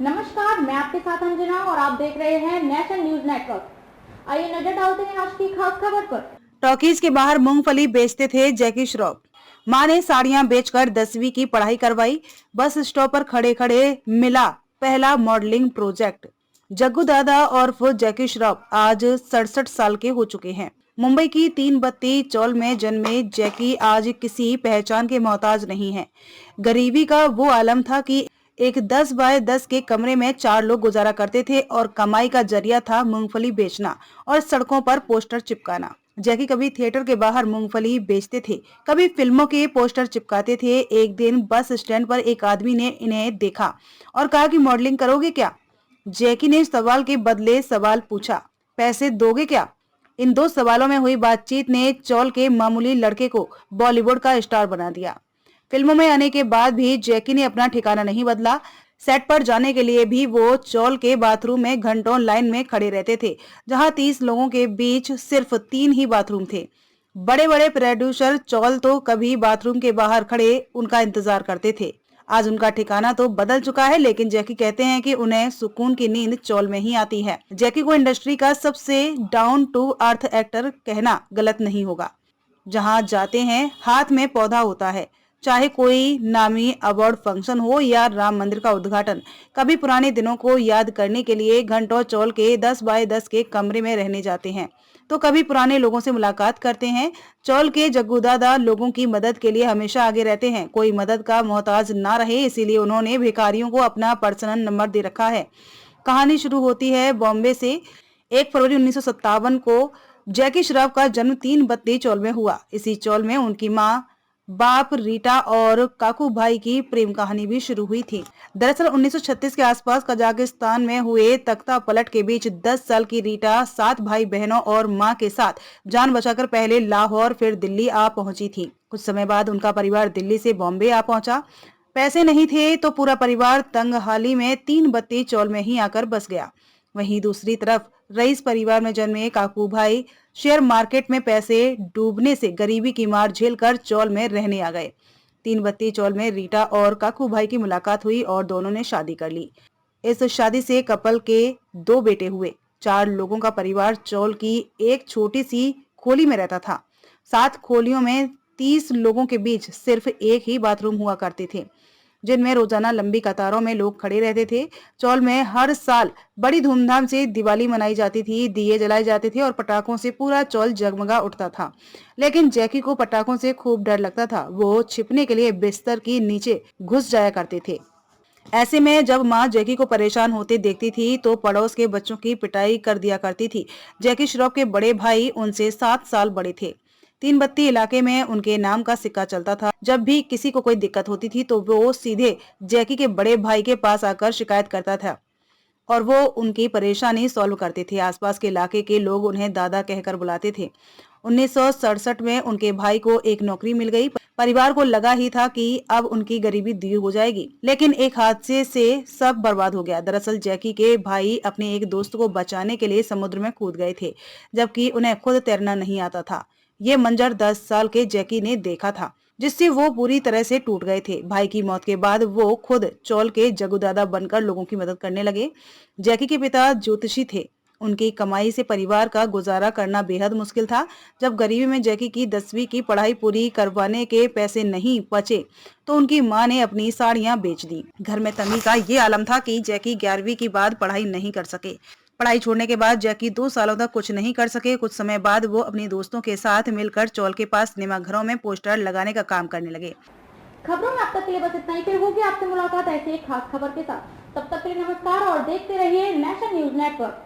नमस्कार, मैं आपके साथ अंजना और आप देख रहे हैं नेशनल न्यूज नेटवर्क। आइए नजर डालते हैं आज की खास खबर पर। टॉकीज के बाहर मूंगफली बेचते थे जैकी श्रॉफ। मां ने साड़ियां बेचकर 10वीं की पढ़ाई करवाई। बस स्टॉप पर खड़े खड़े मिला पहला मॉडलिंग प्रोजेक्ट। जग्गू दादा और जैकी श्रॉफ आज 67 साल के हो चुके हैं। मुंबई की तीन बत्ती चौल में जन्मे जैकी आज किसी पहचान के मोहताज नहीं है। गरीबी का वो आलम था कि एक 10 बाय 10 के कमरे में 4 लोग गुजारा करते थे और कमाई का जरिया था मूंगफली बेचना और सड़कों पर पोस्टर चिपकाना। जैकी कभी थिएटर के बाहर मूंगफली बेचते थे, कभी फिल्मों के पोस्टर चिपकाते थे। एक दिन बस स्टैंड पर एक आदमी ने इन्हें देखा और कहा कि मॉडलिंग करोगे क्या। जैकी ने सवाल के बदले सवाल पूछा, पैसे दोगे क्या। इन दो सवालों में हुई बातचीत ने चौल के मामूली लड़के को बॉलीवुड का स्टार बना दिया। फिल्मों में आने के बाद भी जैकी ने अपना ठिकाना नहीं बदला। सेट पर जाने के लिए भी वो चौल के बाथरूम में घंटों लाइन में खड़े रहते थे, जहां 30 लोगों के बीच सिर्फ 3 ही बाथरूम थे। बड़े बड़े प्रोड्यूसर चौल तो कभी बाथरूम के बाहर खड़े उनका इंतजार करते थे। आज उनका ठिकाना तो बदल चुका है, लेकिन जैकी कहते हैं कि उन्हें सुकून की नींद चौल में ही आती है। जैकी को इंडस्ट्री का सबसे डाउन टू अर्थ एक्टर कहना गलत नहीं होगा। जहां जाते हैं हाथ में पौधा होता है, चाहे कोई नामी अवार्ड फंक्शन हो या राम मंदिर का उद्घाटन। कभी पुराने दिनों को याद करने के लिए घंटों चौल के 10 बाय 10 के कमरे में रहने जाते हैं, तो कभी पुराने लोगों से मुलाकात करते हैं। चौल के जग्गू दादा लोगों की मदद के लिए हमेशा आगे रहते हैं। कोई मदद का मोहताज ना रहे, इसीलिए उन्होंने भिखारियों को अपना पर्सनल नंबर दे रखा है। कहानी शुरू होती है बॉम्बे से। 1 फरवरी 1957 को जैकी श्रॉफ का जन्म 3 बत्ती चौल में हुआ। इसी चौल में उनकी मां, बाप रीटा और काकू भाई की प्रेम कहानी भी शुरू हुई थी। दरअसल 1936 के आसपास कजाकिस्तान में हुए तख्ता पलट के बीच 10 साल की रीटा 7 भाई बहनों और मां के साथ जान बचाकर पहले लाहौर फिर दिल्ली आ पहुंची थी। कुछ समय बाद उनका परिवार दिल्ली से बॉम्बे आ पहुंचा। पैसे नहीं थे तो पूरा परिवार तंगहाली में 3 बत्ती चौल में ही आकर बस गया। वहीं दूसरी तरफ रईस परिवार में जन्मे काकू भाई शेयर मार्केट में पैसे डूबने से गरीबी की मार झेलकर चौल में रहने आ गए। 3 बत्ती चौल में रीटा और काकू भाई की मुलाकात हुई और दोनों ने शादी कर ली। इस शादी से कपल के 2 बेटे हुए। 4 लोगों का परिवार चौल की एक छोटी सी खोली में रहता था। 7 खोलियों में 30 लोगों के बीच सिर्फ एक ही बाथरूम हुआ करते थे, जिनमें रोजाना लंबी कतारों में लोग खड़े रहते थे। चौल में हर साल बड़ी धूमधाम से दिवाली मनाई जाती थी, दिए जलाए जाते थे और पटाखों से पूरा चौल जगमगा उठता था। लेकिन जैकी को पटाखों से खूब डर लगता था। वो छिपने के लिए बिस्तर के नीचे घुस जाया करते थे। ऐसे में जब माँ जैकी को परेशान होते देखती थी तो पड़ोस के बच्चों की पिटाई कर दिया करती थी। जैकी श्रॉफ के बड़े भाई उनसे 7 साल बड़े थे। 3 बत्ती इलाके में उनके नाम का सिक्का चलता था। जब भी किसी को कोई दिक्कत होती थी तो वो सीधे जैकी के बड़े भाई के पास आकर शिकायत करता था और वो उनकी परेशानी सॉल्व करते थे। आसपास के इलाके के लोग उन्हें दादा कहकर बुलाते थे। 1967 में उनके भाई को एक नौकरी मिल गई। परिवार को लगा ही था कि अब उनकी गरीबी दूर हो जाएगी, लेकिन एक हादसे से सब बर्बाद हो गया। दरअसल जैकी के भाई अपने एक दोस्त को बचाने के लिए समुद्र में कूद गए थे, जबकि उन्हें खुद तैरना नहीं आता था। ये मंजर 10 साल के जैकी ने देखा था, जिससे वो पूरी तरह से टूट गए थे। भाई की मौत के बाद वो खुद चौल के जगुदादा बनकर लोगों की मदद करने लगे। जैकी के पिता ज्योतिषी थे। उनकी कमाई से परिवार का गुजारा करना बेहद मुश्किल था। जब गरीबी में जैकी की 10वीं की पढ़ाई पूरी करवाने के पैसे नहीं बचे तो उनकी मां ने अपनी साड़ियां बेच दी। घर में तंगी का ये आलम था कि जैकी 11वीं के बाद पढ़ाई नहीं कर सके। पढ़ाई छोड़ने के बाद जैकी 2 सालों तक कुछ नहीं कर सके। कुछ समय बाद वो अपने दोस्तों के साथ मिलकर चौल के पास सिनेमा घरों में पोस्टर लगाने का काम करने लगे। खबरों में अब तक के लिए बस इतना ही। फिर होगी आपसे मुलाकात ऐसी एक खास खबर के साथ। तब तक के लिए नमस्कार और देखते रहिए नेशनल न्यूज नेटवर्क।